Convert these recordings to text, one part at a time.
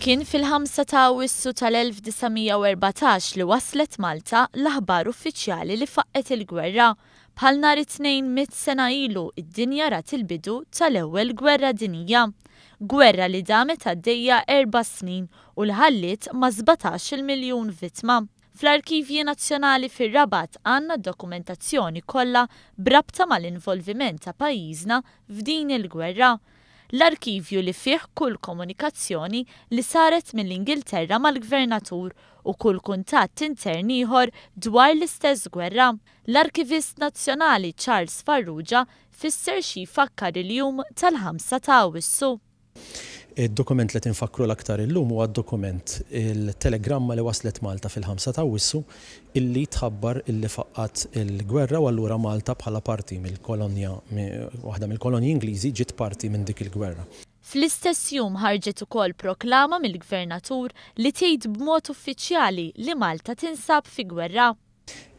Kien fil-5 ta' Awwissu tal-1914 li waslet Malta l-aħbar uffiċjali li faqqet il-gwerra. Bħal nhar it-tnejn 100 sena ilu id-dinja rat il-bidu tal-ewwel gwerra dinjija. Gwerra li damet għaddejja 4 snin u li ħallit ma' 17 miljun vittma. Fl-Arkivji Nazzjonali fir-Rabat għandna d-dokumentazzjoni kollha brabta mal-involviment ta' pajjiżna f'din il-gwerra. L-arkivju li fih kull komunikazzjoni li saret mill-Ingilterra mal-Gvernatur u kull kuntatt intern ieħor dwar l-istess gwerra. L-Arkivist Nazzjonali Charles Farrugia fisser xi jfakkar il-jum tal-5 ta' Awwissu. Id-dokument li tinfakru l-aktar illum huwa d-dokument il-telegramma li waslet Malta fil-5 ta' Awwissu illi tħabbar illi faqqat il-gwerra u allura Malta bħala parti mill-kolonja, waħda mill-kolonji Ingliżi ġiet parti minn dik il-gwerra. Fl-istess jum ħarġet ukoll proklama mill-Gvernatur li tgħid b'mod uffiċjali li Malta tinsab fi gwerra.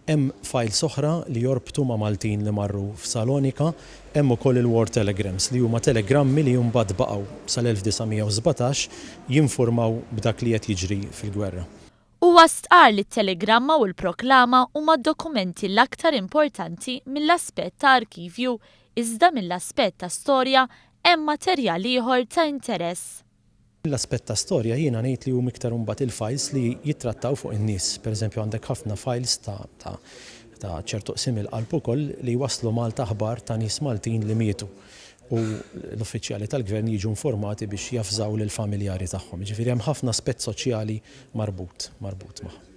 Hemm files oħra li jorbtu ma' Maltin li marru f'Salonika, hemm ukoll il-War Telegrams li huma telegrammi li mbagħad baqgħu sal-1917 jinformaw b'dak li qed jiġri fil-gwerra. Huwa stqar li t-telegramma u l-proklama huma dokumenti l-aktar importanti mill-aspett ta' arkivju, iżda mill-aspett ta' storja hemm materjal ieħor ta' interess. L-aspett ta' storja jiena ngħid li huma iktar imbagħad il-files li jittrattaw fuq in-nies. Pereżempju għandek ħafna files ta' ċertu qsim il-qalb ukoll li waslu Malta aħbar ta' nies Maltin li mietu. U l-uffiċjali tal-gvern jiġu informati biex jafżaw lill-familjari tagħhom. Jiġifieri hemm ħafna aspett soċjali marbut magħha.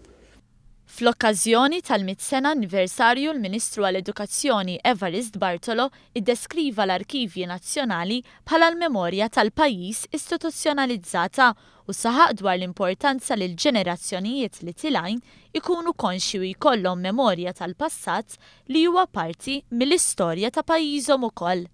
Fl-okkażjoni tal-100 sena anniversarju l-Ministru għall-Edukazzjoni Evarist Bartolo iddeskriva l-Arkivji Nazzjonali bħala l-memorja tal-pajjiż istituzzjonalizzata u saħaq dwar l-importanza li l-ġenerazzjonijiet li tilgħin ikunu konxi u jkollhom memorja tal-passat li huwa parti mill-istorja ta' pajjiżhom ukoll.